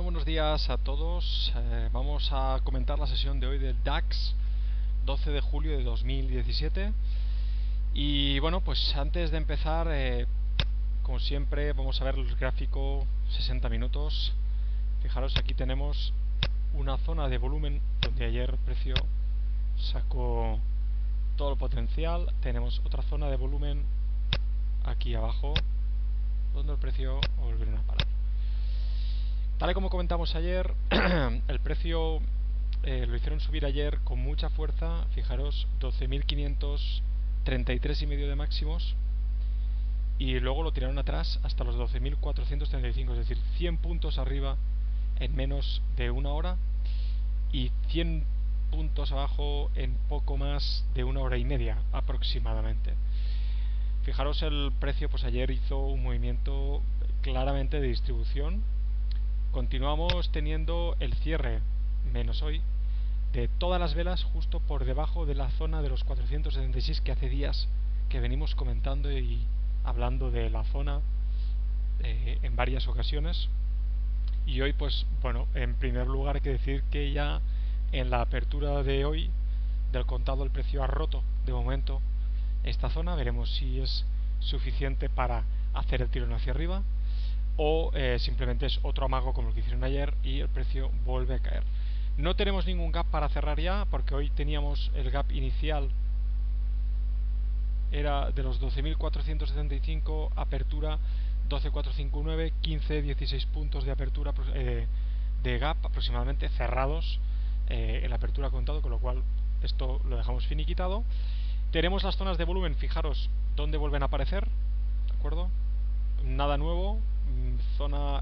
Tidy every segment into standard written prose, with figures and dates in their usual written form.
buenos días a todos. Vamos a comentar la sesión de hoy del DAX 12 de julio de 2017. Y bueno, pues antes de empezar, como siempre, vamos a ver el gráfico 60 minutos. Fijaros, aquí tenemos una zona de volumen donde ayer el precio sacó todo el potencial. Tenemos otra zona de volumen aquí abajo donde el precio volvió a parar. Tal y como comentamos ayer, el precio lo hicieron subir ayer con mucha fuerza. Fijaros, 12.533,5 de máximos, y luego lo tiraron atrás hasta los 12.435, es decir, 100 puntos arriba en menos de una hora y 100 puntos abajo en poco más de una hora y media aproximadamente. Fijaros, el precio pues ayer hizo un movimiento claramente de distribución. Continuamos teniendo el cierre, menos hoy, de todas las velas justo por debajo de la zona de los 476, que hace días que venimos comentando y hablando de la zona en varias ocasiones. Y hoy, pues bueno, en primer lugar hay que decir que ya en la apertura de hoy del contado el precio ha roto de momento esta zona. Veremos si es suficiente para hacer el tirón hacia arriba o simplemente es otro amago como el que hicieron ayer y el precio vuelve a caer. No tenemos ningún gap para cerrar ya, porque hoy teníamos el gap inicial, era de los 12.475, apertura 12.459, 15, 16 puntos de apertura de gap aproximadamente cerrados en la apertura contado, con lo cual esto lo dejamos finiquitado. Tenemos las zonas de volumen, fijaros dónde vuelven a aparecer, ¿de acuerdo? Nada nuevo,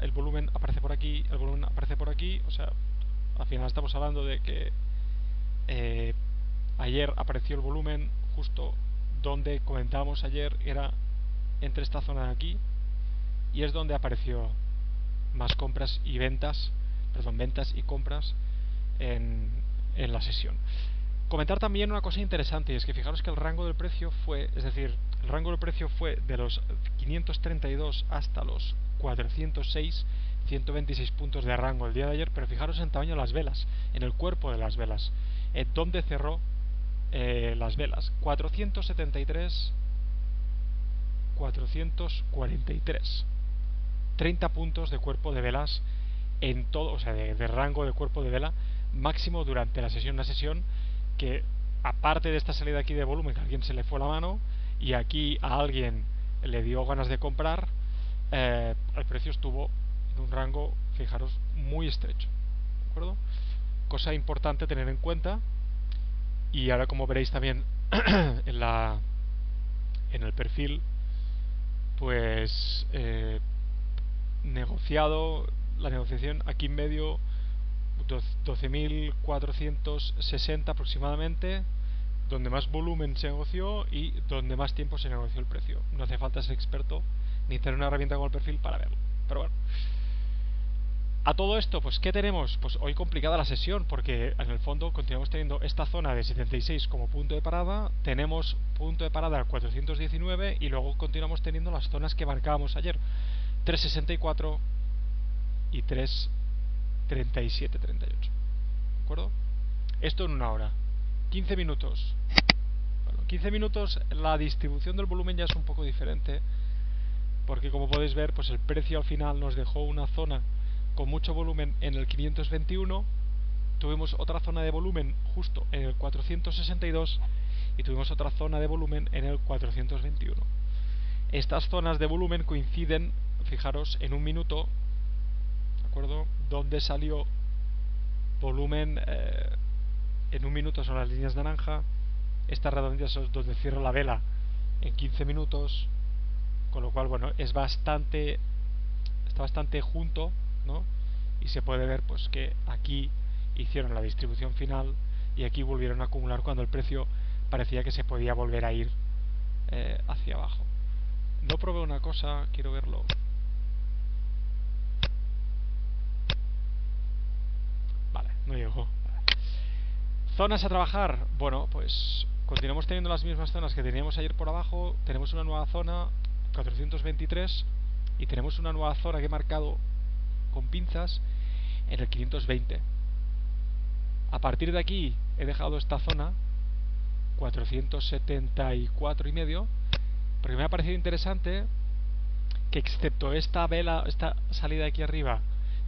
el volumen aparece por aquí, el volumen aparece por aquí, o sea, al final estamos hablando de que ayer apareció el volumen justo donde comentábamos ayer, era entre esta zona de aquí, y es donde apareció más compras y ventas, ventas y compras en la sesión. Comentar también una cosa interesante, y es que fijaros que el rango del precio fue, el rango del precio fue de los 532 hasta los 406, 126 puntos de rango el día de ayer, pero fijaros en tamaño de las velas, en el cuerpo de las velas, donde cerró las velas, 473, 443, 30 puntos de cuerpo de velas en todo, o sea, de rango de cuerpo de vela máximo durante la sesión. Una sesión que, aparte de esta salida aquí de volumen, que a alguien se le fue la mano y aquí a alguien le dio ganas de comprar, el precio estuvo en un rango, fijaros, muy estrecho, ¿de acuerdo? Cosa importante tener en cuenta. Y ahora, como veréis también en el perfil, pues la negociación aquí en medio 12.460 aproximadamente, donde más volumen se negoció y donde más tiempo se negoció el precio. No hace falta ser experto ni tener una herramienta con el perfil para verlo, pero bueno. A todo esto, pues ¿qué tenemos? Pues hoy complicada la sesión, porque en el fondo continuamos teniendo esta zona de 76 como punto de parada, tenemos punto de parada al 419 y luego continuamos teniendo las zonas que marcábamos ayer, 364 y 337, 38. ¿De acuerdo? Esto en una hora. 15 minutos. Bueno, 15 minutos la distribución del volumen ya es un poco diferente, porque como podéis ver, pues el precio al final nos dejó una zona con mucho volumen en el 521, tuvimos otra zona de volumen justo en el 462 y tuvimos otra zona de volumen en el 421. Estas zonas de volumen coinciden, fijaros, en un minuto, ¿de acuerdo? Donde salió volumen en un minuto son las líneas naranja, estas redonditas son donde cierra la vela en 15 minutos, con lo cual, bueno, está bastante junto, ¿no? Y se puede ver pues que aquí hicieron la distribución final y aquí volvieron a acumular cuando el precio parecía que se podía volver a ir hacia abajo. No probé una cosa, quiero verlo. Vale, no llegó. Zonas a trabajar. Bueno, pues continuamos teniendo las mismas zonas que teníamos ayer por abajo. Tenemos una nueva zona, 423, y tenemos una nueva zona que he marcado con pinzas en el 520. A partir de aquí he dejado esta zona 474,5, porque me ha parecido interesante que, excepto esta vela, esta salida de aquí arriba,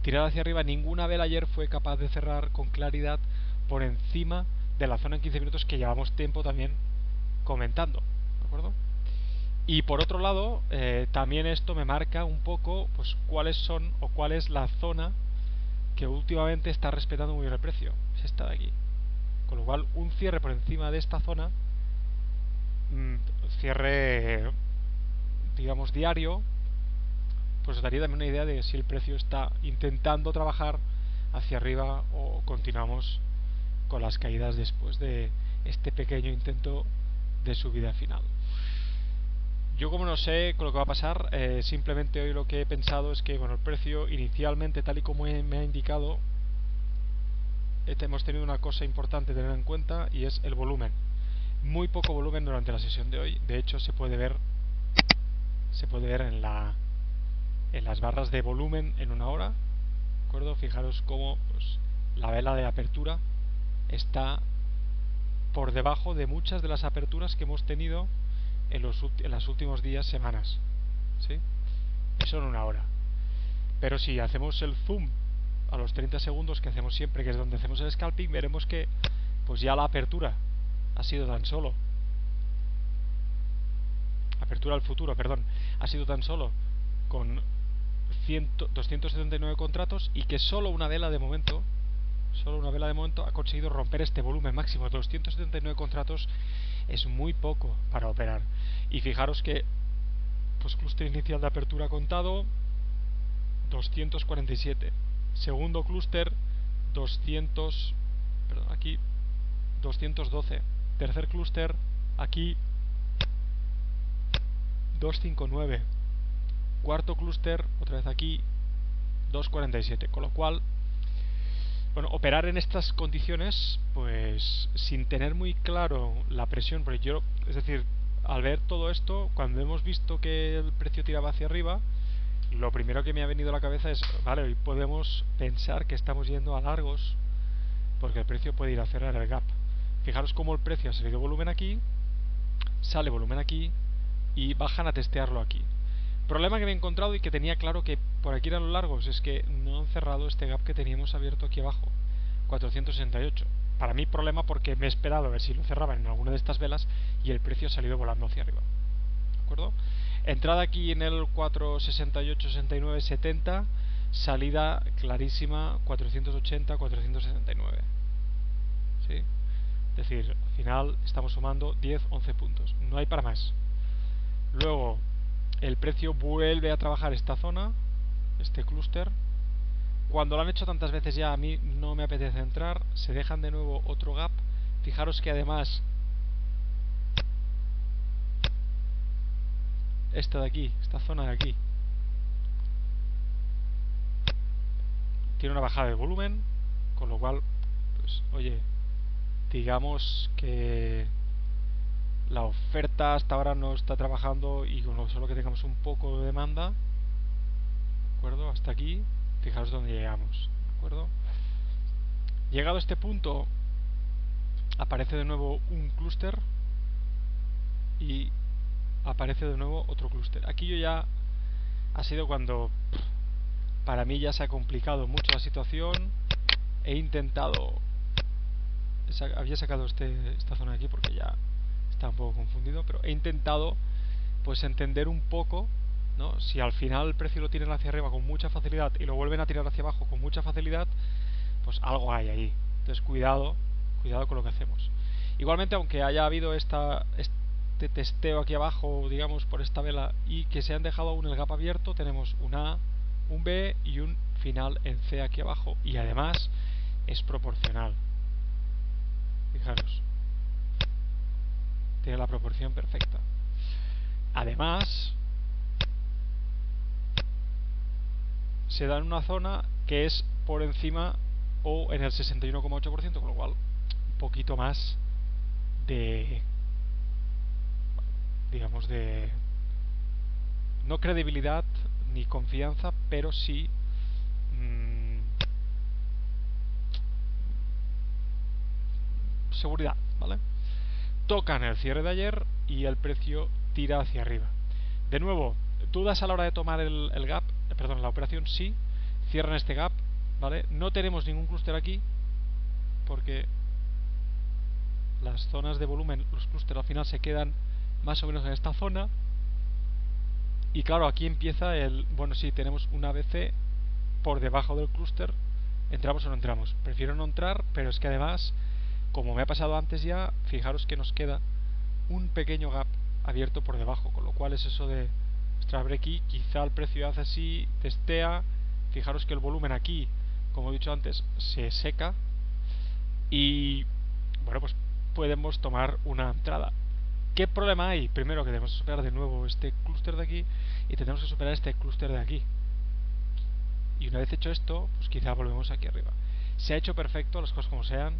tirada hacia arriba, ninguna vela ayer fue capaz de cerrar con claridad por encima de la zona en 15 minutos que llevamos tiempo también comentando, ¿de acuerdo? Y por otro lado, también esto me marca un poco pues cuáles son o cuál es la zona que últimamente está respetando muy bien el precio. Es esta de aquí. Con lo cual, un cierre por encima de esta zona, cierre, digamos, diario, pues os daría también una idea de si el precio está intentando trabajar hacia arriba o continuamos con las caídas después de este pequeño intento de subida final. Yo, como no sé con lo que va a pasar, simplemente hoy lo que he pensado es que, bueno, el precio inicialmente, tal y como me ha indicado, hemos tenido una cosa importante a tener en cuenta, y es el volumen. Muy poco volumen durante la sesión de hoy. De hecho, se puede ver en las barras de volumen en una hora, ¿de acuerdo? Fijaros cómo pues, la vela de apertura está por debajo de muchas de las aperturas que hemos tenido en los últimos días, semanas, ¿sí? Eso en una hora. Pero si hacemos el zoom a los 30 segundos que hacemos siempre, que es donde hacemos el scalping, veremos que pues ya la apertura ha sido tan solo apertura al futuro, perdón, ha sido tan solo con 279 contratos, y que solo una vela de momento ha conseguido romper este volumen máximo. 279 contratos es muy poco para operar. Y fijaros que pues clúster inicial de apertura contado 247, segundo clúster 212, tercer clúster aquí 259, cuarto clúster otra vez aquí 247, con lo cual, bueno, operar en estas condiciones, pues sin tener muy claro la presión, porque yo, es decir, al ver todo esto, cuando hemos visto que el precio tiraba hacia arriba, lo primero que me ha venido a la cabeza es, vale, hoy podemos pensar que estamos yendo a largos, porque el precio puede ir a cerrar el gap. Fijaros cómo el precio ha salido volumen aquí, sale volumen aquí, y bajan a testearlo aquí. Problema que me he encontrado y que tenía claro que por aquí eran los largos, es que no han cerrado este gap que teníamos abierto aquí abajo, 468. Para mí problema, porque me he esperado a ver si lo cerraban en alguna de estas velas y el precio ha salido volando hacia arriba, ¿de acuerdo? Entrada aquí en el 468, 69, 70, salida clarísima 480, 469, ¿sí? Es decir, al final estamos sumando 10, 11 puntos, no hay para más. Luego el precio vuelve a trabajar esta zona, este clúster. Cuando lo han hecho tantas veces ya, a mí no me apetece entrar. Se dejan de nuevo otro gap. Fijaros que además esta de aquí, esta zona de aquí, tiene una bajada de volumen, con lo cual, pues oye, digamos que la oferta hasta ahora no está trabajando, y con lo solo que tengamos un poco de demanda, ¿de acuerdo? Hasta aquí, fijaros dónde llegamos, ¿de acuerdo? Llegado a este punto, aparece de nuevo un clúster y aparece de nuevo otro clúster. Aquí yo ya ha sido cuando para mí ya se ha complicado mucho la situación. He intentado, había sacado esta zona de aquí porque ya está un poco confundido, pero he intentado pues entender un poco, ¿no? Si al final el precio lo tiran hacia arriba con mucha facilidad y lo vuelven a tirar hacia abajo con mucha facilidad, pues algo hay ahí. Entonces cuidado con lo que hacemos. Igualmente, aunque haya habido este testeo aquí abajo, digamos, por esta vela, y que se han dejado aún el gap abierto, tenemos un A, un B y un final en C aquí abajo, y además es proporcional. Fijaros, tiene la proporción perfecta. Además, se da en una zona que es por encima o en el 61,8%, con lo cual un poquito más de, digamos, de no credibilidad ni confianza, pero sí seguridad, ¿vale? Tocan el cierre de ayer y el precio tira hacia arriba. De nuevo, dudas a la hora de tomar el gap, perdón, la operación. Sí, cierran este gap, ¿vale? No tenemos ningún clúster aquí porque las zonas de volumen, los clústeres al final se quedan más o menos en esta zona. Y claro, aquí empieza bueno, sí, tenemos una ABC por debajo del clúster. ¿Entramos o no entramos? Prefiero no entrar, pero es que además, como me ha pasado antes ya, fijaros que nos queda un pequeño gap abierto por debajo, con lo cual es eso de ostras, aquí quizá el precio hace así, testea. Fijaros que el volumen aquí, como he dicho antes, se seca y bueno, pues podemos tomar una entrada. ¿Qué problema hay? Primero que tenemos que superar de nuevo este clúster de aquí y tenemos que superar este clúster de aquí. Y una vez hecho esto, pues quizá volvemos aquí arriba. Se ha hecho perfecto, las cosas como sean.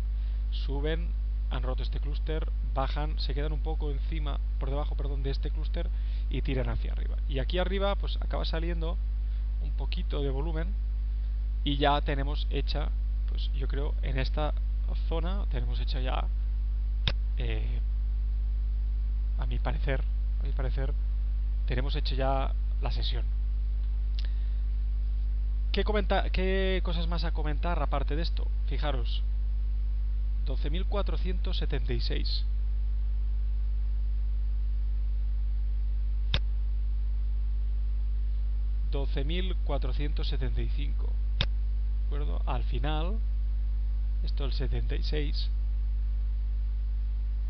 Suben, han roto este clúster, bajan, se quedan un poco encima, por debajo, perdón, de este clúster y tiran hacia arriba. Y aquí arriba, pues acaba saliendo un poquito de volumen y ya tenemos hecha, pues yo creo, en esta zona tenemos hecha ya, a mi parecer, tenemos hecho ya la sesión. ¿Qué cosas más a comentar aparte de esto? Fijaros, 12.476. $12.475. ¿De acuerdo? Al final, esto es el 76.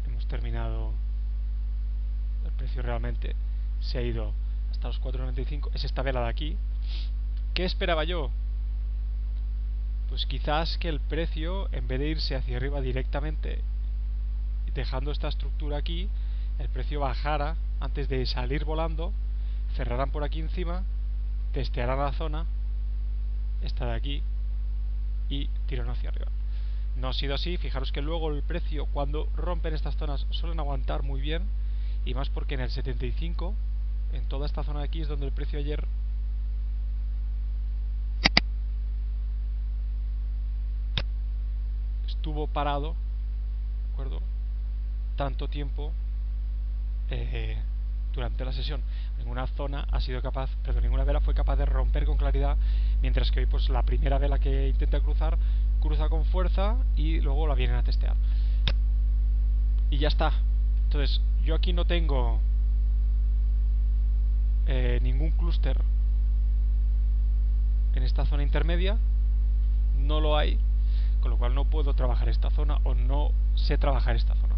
Hemos terminado. El precio realmente se ha ido hasta los 4.95. Es esta vela de aquí. ¿Qué esperaba yo? Pues quizás que el precio, en vez de irse hacia arriba directamente, dejando esta estructura aquí, el precio bajara antes de salir volando, cerrarán por aquí encima, testearán la zona, esta de aquí, y tiran hacia arriba. No ha sido así. Fijaros que luego el precio, cuando rompen estas zonas, suelen aguantar muy bien, y más porque en el 75, en toda esta zona de aquí, es donde el precio ayer estuvo parado, ¿de acuerdo? Tanto tiempo durante la sesión. Ninguna zona ha sido capaz, perdón, ninguna vela fue capaz de romper con claridad, mientras que hoy pues la primera vela que intenta cruzar, cruza con fuerza y luego la vienen a testear. Y ya está. Entonces, yo aquí no tengo ningún clúster en esta zona intermedia, no lo hay, con lo cual no puedo trabajar esta zona o no sé trabajar esta zona.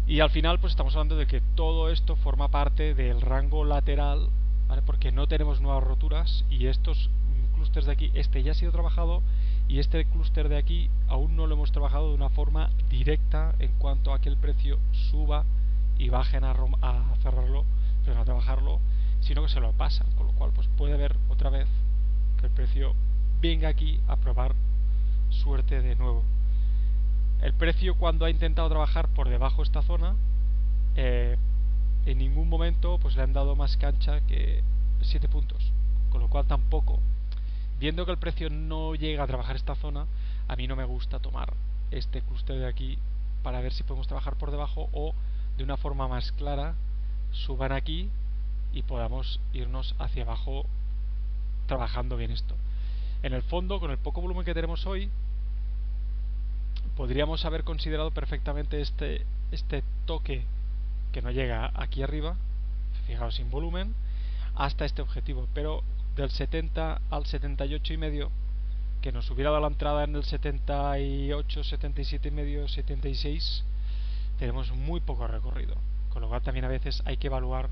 Y al final pues estamos hablando de que todo esto forma parte del rango lateral, ¿vale? Porque no tenemos nuevas roturas y estos clústeres de aquí, este ya ha sido trabajado y este clúster de aquí aún no lo hemos trabajado de una forma directa en cuanto a que el precio suba y bajen a cerrarlo, pero no a trabajarlo, sino que se lo pasan, con lo cual pues puede haber otra vez que el precio venga aquí a probar suerte de nuevo. El precio, cuando ha intentado trabajar por debajo de esta zona, en ningún momento pues le han dado más cancha que 7 puntos, con lo cual tampoco, viendo que el precio no llega a trabajar esta zona, a mí no me gusta tomar este clúster de aquí para ver si podemos trabajar por debajo o de una forma más clara suban aquí y podamos irnos hacia abajo trabajando bien esto. En el fondo, con el poco volumen que tenemos hoy, podríamos haber considerado perfectamente este toque que no llega aquí arriba, fijaos, sin volumen, hasta este objetivo, pero del 70 al 78 y medio, que nos hubiera dado la entrada en el 78, 77 y medio, 76, tenemos muy poco recorrido, con lo cual también a veces hay que evaluar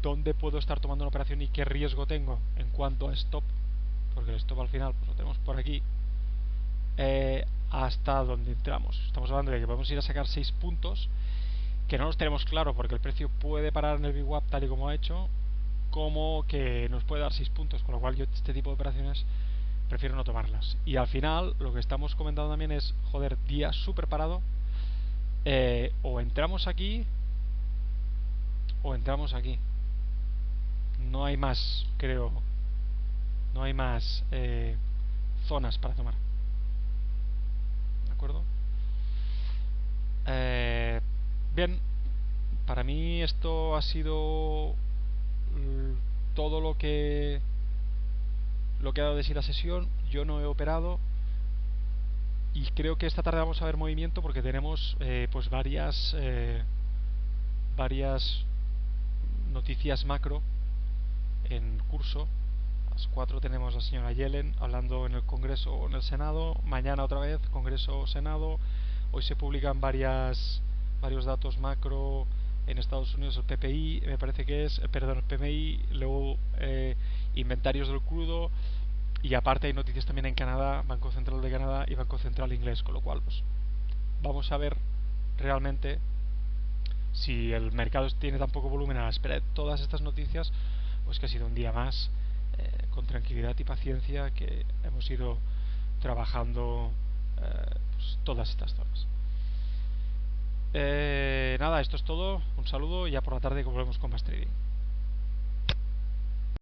dónde puedo estar tomando una operación y qué riesgo tengo en cuanto a stop, porque el stop al final pues lo tenemos por aquí, hasta donde entramos. Estamos hablando de que podemos ir a sacar 6 puntos, que no los tenemos claro porque el precio puede parar en el VWAP tal y como ha hecho, como que nos puede dar 6 puntos, con lo cual yo este tipo de operaciones prefiero no tomarlas. Y al final lo que estamos comentando también es, joder, día súper parado, o entramos aquí o entramos aquí, no hay más, creo, no hay más zonas para tomar, ¿de acuerdo? Eh, Bien, para mí esto ha sido todo lo que ha dado de sí la sesión. Yo no he operado y creo que esta tarde vamos a ver movimiento porque tenemos pues varias noticias macro en curso. A las 4 tenemos a la señora Yellen hablando en el Congreso o en el Senado. Mañana otra vez Congreso o Senado. Hoy se publican varios datos macro en Estados Unidos, el PPI, me parece que es, perdón, el PMI, luego inventarios del crudo, y aparte hay noticias también en Canadá, Banco Central de Canadá y Banco Central inglés, con lo cual pues vamos a ver realmente si el mercado tiene tan poco volumen a la espera de todas estas noticias, pues que ha sido un día más con tranquilidad y paciencia que hemos ido trabajando pues, todas estas zonas. Nada, esto es todo. Un saludo y ya por la tarde volvemos con más trading.